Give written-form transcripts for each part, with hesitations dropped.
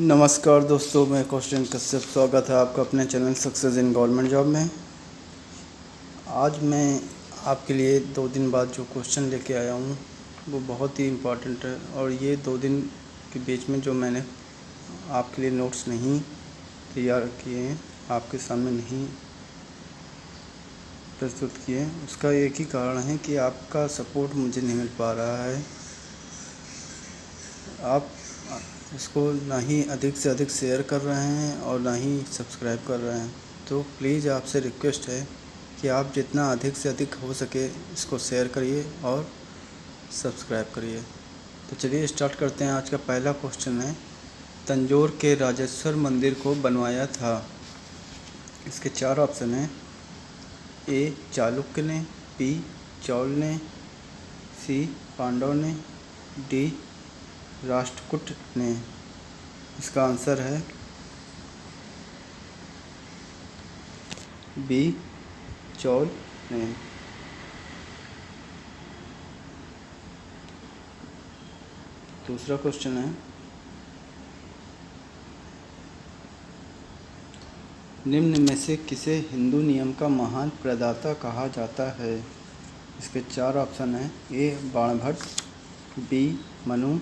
नमस्कार दोस्तों, मैं कौशल कश्यप। स्वागत है आपका अपने channel success in government job में। आज मैं आपके लिए 2 दिन बाद जो क्वेश्चन लेके आया हूँ वो बहुत ही इम्पोर्टेंट है, और ये 2 दिन के बीच में जो मैंने आपके लिए नोट्स नहीं तैयार किए हैं, आपके सामने नहीं प्रस्तुत किए, उसका एक ही कारण है कि आपका सपोर्ट मुझे नहीं मिल पा रहा है। आप इसको ना ही अधिक से अधिक शेयर कर रहे हैं और ना ही सब्सक्राइब कर रहे हैं। तो प्लीज़ आपसे रिक्वेस्ट है कि आप जितना अधिक से अधिक हो सके इसको शेयर करिए और सब्सक्राइब करिए। तो चलिए स्टार्ट करते हैं। आज का पहला क्वेश्चन है, तंजौर के राजेश्वर मंदिर को बनवाया था। इसके 4 ऑप्शन हैं। ए चालुक्य ने, बी चौल ने, सी पांडव ने, डी राष्ट्रकूट ने। इसका आंसर है बी चौल ने। दूसरा क्वेश्चन है, निम्न में से किसे हिंदू नियम का महान प्रदाता कहा जाता है। इसके 4 ऑप्शन हैं। ए बाणभट्ट, बी मनु,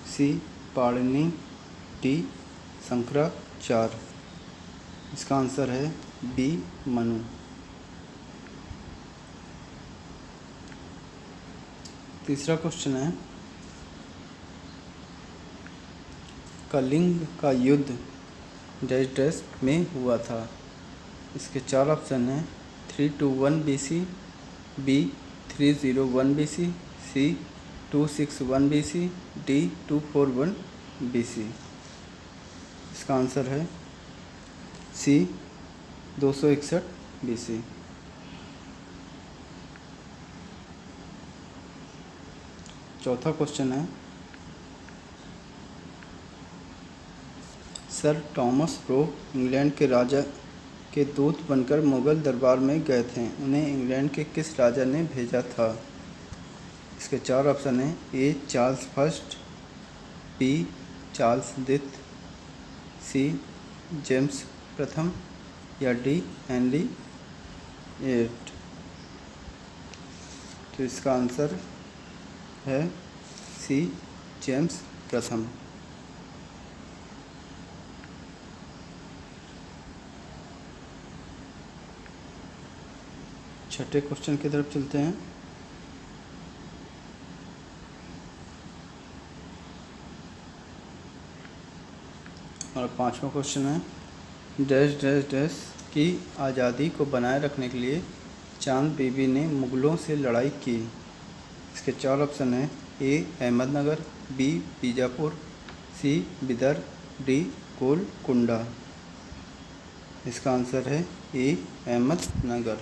सी पाणिनि, डी शंकराचार्य। इसका आंसर है बी मनु। तीसरा क्वेश्चन है, कलिंग का युद्ध डैश में हुआ था। इसके 4 ऑप्शन हैं। 321 BC, बी 301 BC, सी 261 BC, डी 241 BC। इसका आंसर है सी 261 BC। चौथा क्वेश्चन है, सर टॉमस रो इंग्लैंड के राजा के दूत बनकर मुगल दरबार में गए थे। उन्हें इंग्लैंड के किस राजा ने भेजा था। इसके 4 ऑप्शन हैं। A Charles first, B Charles द्वितीय, सी जेम्स प्रथम, या डी हेनरी 8। तो इसका आंसर है सी जेम्स प्रथम। छठे क्वेश्चन की तरफ चलते हैं। और 5वां क्वेश्चन है, डैश डैश डैश की आज़ादी को बनाए रखने के लिए चांद बीबी ने मुग़लों से लड़ाई की। इसके 4 ऑप्शन हैं। ए अहमदनगर, बी बीजापुर, सी बिदर, डी गोलकुंडा। इसका आंसर है ए अहमदनगर।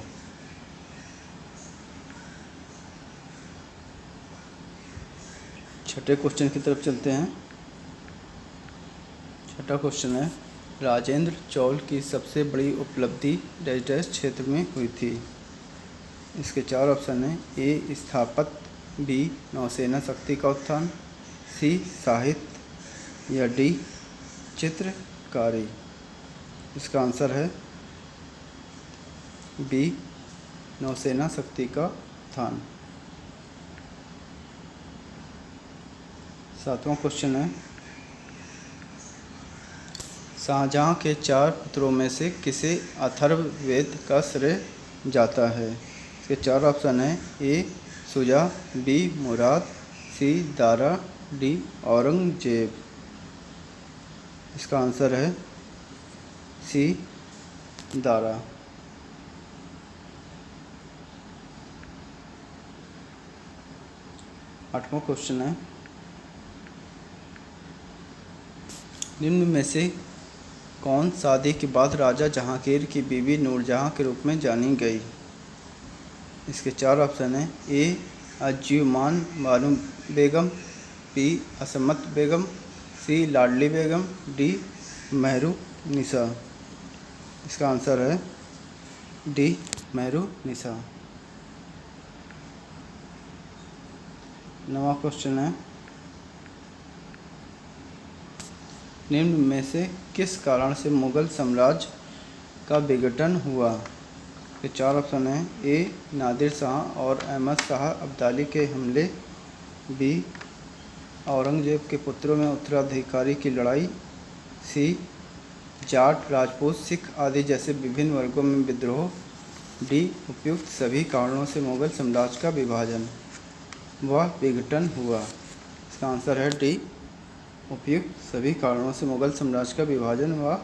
छठे क्वेश्चन की तरफ चलते हैं। छठा क्वेश्चन है, राजेंद्र चौल की सबसे बड़ी उपलब्धि डैश डैश क्षेत्र में हुई थी। इसके 4 ऑप्शन हैं। ए स्थापत्य, बी नौसेना शक्ति का उत्थान, सी साहित्य, या डी चित्रकारी। इसका आंसर है बी नौसेना शक्ति का उत्थान। 7वां क्वेश्चन है, शाहजहाँ के 4 पुत्रों में से किसे अथर्ववेद का श्रेय जाता है। इसके 4 ऑप्शन हैं। ए शुजा, बी मुराद, सी दारा, डी औरंगजेब। इसका आंसर है सी दारा। 8वां क्वेश्चन है, निम्न में से कौन शादी के बाद राजा जहांगीर की बीवी नूरजहां के रूप में जानी गई। इसके 4 ऑप्शन हैं। ए अर्जुमान बानो बेगम, बी असमत बेगम, सी लाडली बेगम, डी मेहरू निसा। इसका आंसर है डी मेहरू निसा। 9वां क्वेश्चन है, निम्न में से किस कारण से मुगल साम्राज्य का विघटन हुआ? ये 4 ऑप्शन हैं। ए. नादिर शाह और अहमद शाह अब्दाली के हमले। बी. औरंगजेब के पुत्रों में उत्तराधिकारी की लड़ाई। सी. जाट, राजपूत, सिख आदि जैसे विभिन्न वर्गों में विद्रोह। डी. उपयुक्त सभी कारणों से मुगल साम्राज्य का विभाजन व विघटन हुआ। इसका आंसर है डी. उपयुक्त सभी कारणों से मुगल साम्राज्य का विभाजन व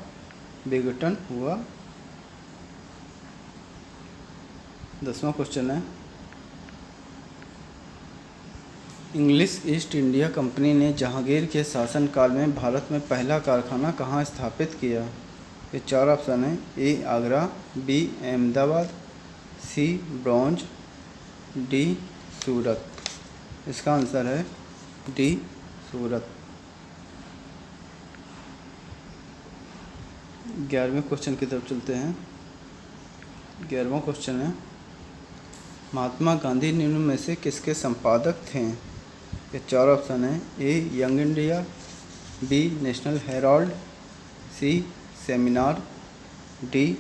विघटन हुआ। 10वां क्वेश्चन है, इंग्लिश ईस्ट इंडिया कंपनी ने जहांगीर के शासनकाल में भारत में पहला कारखाना कहाँ स्थापित किया? ये 4 ऑप्शन हैं। A. Agra, B. Ahmedabad, C. Bronze, D. Surat. इसका आंसर है डी. सूरत। 11वें क्वेश्चन की तरफ चलते हैं। 11वां क्वेश्चन है, महात्मा गांधी निम्न में से किसके संपादक थे? ये 4 ऑप्शन हैं। A. Young India, B. National Herald, C. Seminar, D.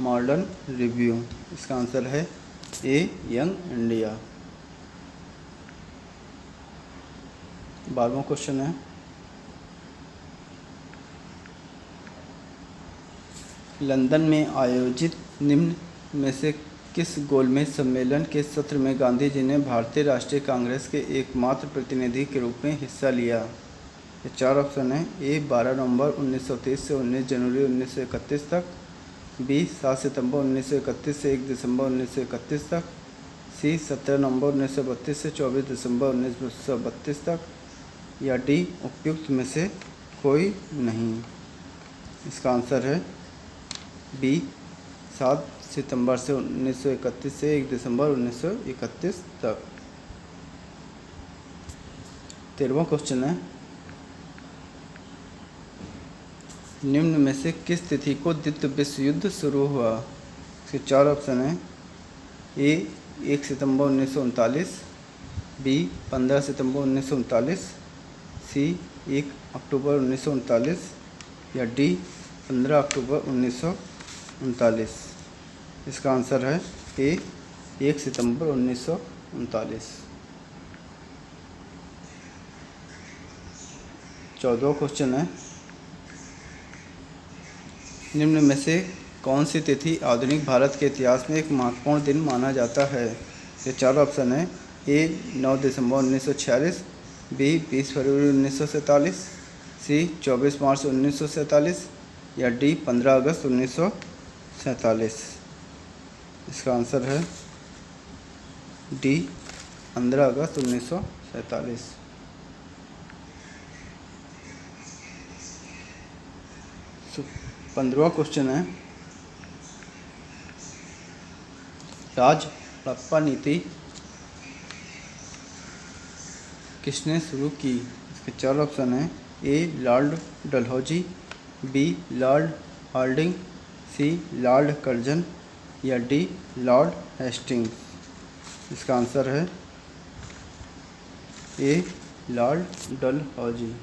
Modern Review. इसका आंसर है ए. Young India. 12वां क्वेश्चन है, लंदन में आयोजित निम्न में से किस गोलमेज सम्मेलन के सत्र में गांधी जी ने भारतीय राष्ट्रीय कांग्रेस के एकमात्र प्रतिनिधि के रूप में हिस्सा लिया? ये 4 ऑप्शन हैं। ए. 12 नवंबर 1930 से 19 जनवरी 1931 तक, बी. 7 सितंबर 1931 से 1 दिसंबर 1931 तक, सी. 17 नवंबर 1932 से 24 दिसंबर 1932 तक, या डी. उपयुक्त में से कोई नहीं। इसका आंसर है बी. 7 सितंबर से 1931 से 1 दिसंबर 1931 तक। 13वां क्वेश्चन है, निम्न में से किस तिथि को द्वितीय विश्व युद्ध शुरू हुआ? इसके 4 ऑप्शन हैं। ए. 1 September 1939, B. 15 सितंबर 1939, सी. 1 अक्टूबर 1939, या डी. 15 अक्टूबर 1939। इसका आंसर है ए. 1 सितंबर 1939। 14वां क्वेश्चन है, निम्न में से कौन सी तिथि आधुनिक भारत के इतिहास में एक महत्वपूर्ण दिन माना जाता है? ये 4 ऑप्शन हैं। ए. 9 दिसंबर 1946, बी. 20 फरवरी 1947, सी. 24 मार्च 1947, या डी. 15 अगस्त 1947। इसका आंसर है डी. 15 अगस्त 1947। 15वां क्वेश्चन है, राज हड़प्पा नीति किसने शुरू की? इसके 4 ऑप्शन हैं। A. Lord Dalhousie, B. Lord Hardinge, C. Lord Curzon, या डी. Lord Hastings. इसका आंसर है ए. Lord Dalhousie.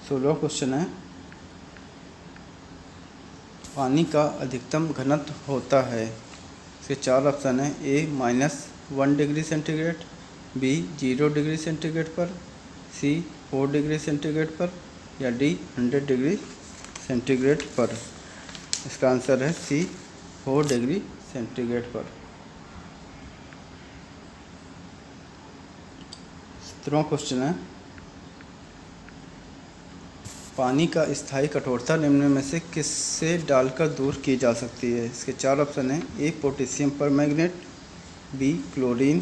16वां क्वेश्चन है, पानी का अधिकतम घनत्व होता है? इसके 4 ऑप्शन हैं। A. -1 degree centigrade, B. 0 degree centigrade पर, सी. 4 डिग्री सेंटीग्रेड पर, या डी. 100 डिग्री सेंटीग्रेड पर। इसका आंसर है सी. 4 डिग्री सेंटीग्रेड पर। 17वां क्वेश्चन है, पानी का स्थायी कठोरता निम्न में से किससे डालकर दूर की जा सकती है? इसके 4 ऑप्शन हैं। A. Potassium permanganate, B. Chlorine,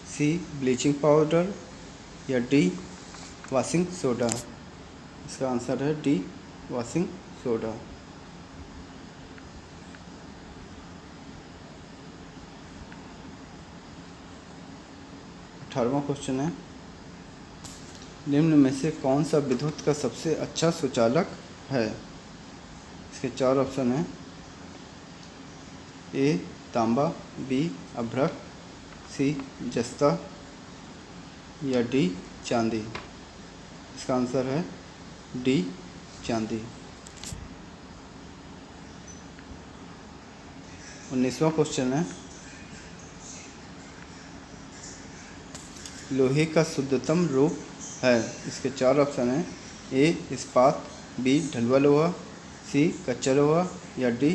C. Bleaching powder, या डी. Washing soda. इसका आंसर है डी. Washing soda. 18वां क्वेश्चन है, निम्न में से कौन सा विद्युत का सबसे अच्छा सुचालक है? इसके 4 ऑप्शन हैं। ए. तांबा, बी. अभ्रक, सी. जस्ता, या डी. चांदी। इसका आंसर है डी चांदी। 19वां क्वेश्चन है, लोहे का शुद्धतम रूप है। इसके 4 ऑप्शन हैं। ए इस्पात, बी ढलुआ लोहा, सी कच्चा लोहा या डी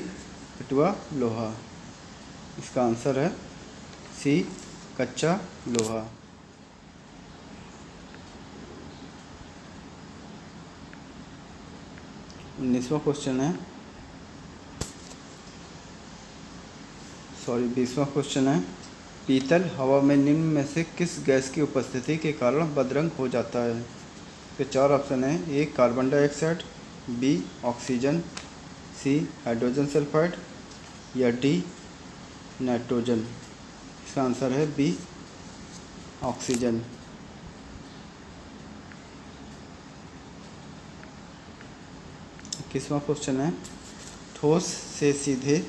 पिटुआ लोहा। इसका आंसर है सी कच्चा लोहा। 19वां क्वेश्चन है, 20वां क्वेश्चन है, पीतल हवा में निम्न में से किस गैस की उपस्थिति के कारण बदरंग हो जाता है। इसके 4 ऑप्शन हैं। ए carbon dioxide, B oxygen, C hydrogen sulphide या डी नाइट्रोजन। इसका आंसर है बी ऑक्सीजन। 21वां क्वेश्चन है, ठोस से सीधे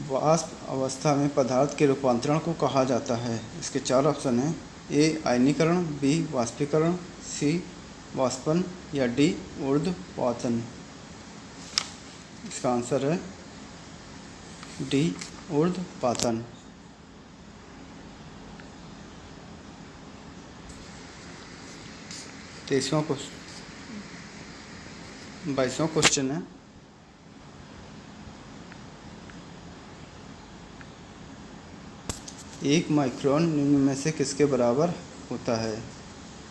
वाष्प अवस्था में पदार्थ के रूपांतरण को कहा जाता है। इसके 4 ऑप्शन हैं। ए आयनीकरण, बी वाष्पीकरण, सी वाष्पन या डी ऊर्ध्वपातन। इसका आंसर है डी ऊर्ध्वपातन। 22वां क्वेश्चन है, एक माइक्रोन निम्न में से किसके बराबर होता है।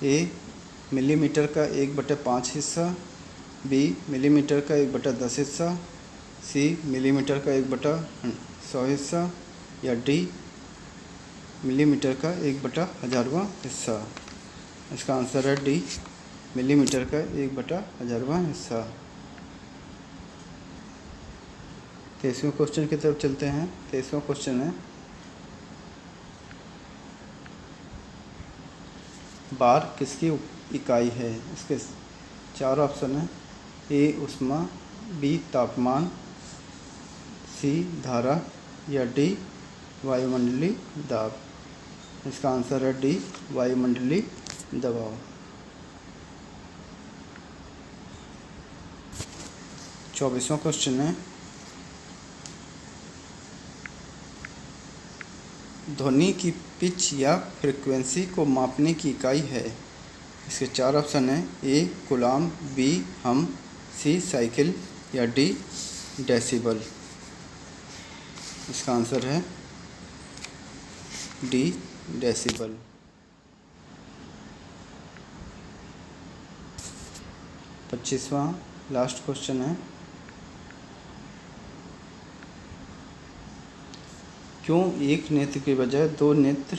ए मिलीमीटर का 1/5 हिस्सा, बी मिलीमीटर का 1/10 हिस्सा, सी मिलीमीटर का 1/100 हिस्सा या डी मिलीमीटर का 1/1000वां हिस्सा। इसका आंसर है डी मिलीमीटर का 1/1000वां हिस्सा। 23वें क्वेश्चन की तरफ चलते हैं। 23वां क्वेश्चन है, बार किसकी इकाई है। इसके 4 ऑप्शन हैं। ए ऊष्मा, बी तापमान, सी धारा या डी वायुमंडलीय दाब। इसका आंसर है डी वायुमंडलीय दबाव। 24वां क्वेश्चन है, ध्वनि की पिच या फ्रीक्वेंसी को मापने की इकाई है। इसके 4 ऑप्शन हैं। ए कूलाम, बी हम, सी साइकिल या डी डेसिबल। इसका आंसर है डी डेसिबल। 25वां लास्ट क्वेश्चन है, क्यों एक नेत्र के बजाय 2 नेत्र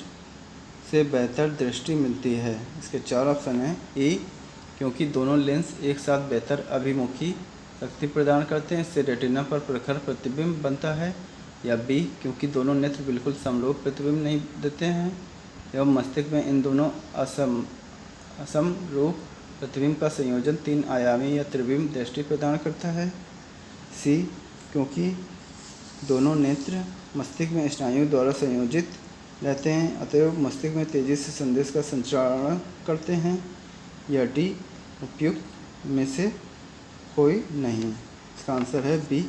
से बेहतर दृष्टि मिलती है। इसके 4 ऑप्शन हैं। ए क्योंकि दोनों लेंस एक साथ बेहतर अभिमुखी शक्ति प्रदान करते हैं, इससे रेटिना पर प्रखर प्रतिबिंब बनता है, या बी क्योंकि दोनों नेत्र बिल्कुल समरूप प्रतिबिंब नहीं देते हैं एवं मस्तिष्क में इन दोनों असमरूप प्रतिबिंब का संयोजन 3 आयामी या त्रिबिंब दृष्टि प्रदान करता है। सी क्योंकि दोनों नेत्र मस्तिष्क में स्नायुओं द्वारा संयोजित रहते हैं, अतएव मस्तिष्क में तेजी से संदेश का संचारण करते हैं, या डी उपयुक्त में से कोई नहीं। इसका आंसर है बी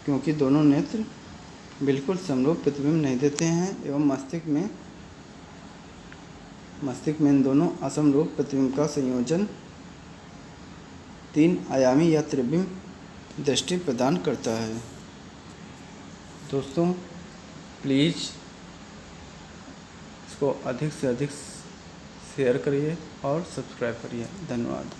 क्योंकि दोनों नेत्र बिल्कुल समरूप प्रतिबिंब नहीं देते हैं एवं मस्तिष्क में इन दोनों असमरूप प्रतिबिंब का संयोजन 3 आयामी या त्रिबिंब दृष्टि प्रदान करता है। दोस्तों प्लीज़ इसको अधिक से अधिक शेयर करिए और सब्सक्राइब करिए। धन्यवाद।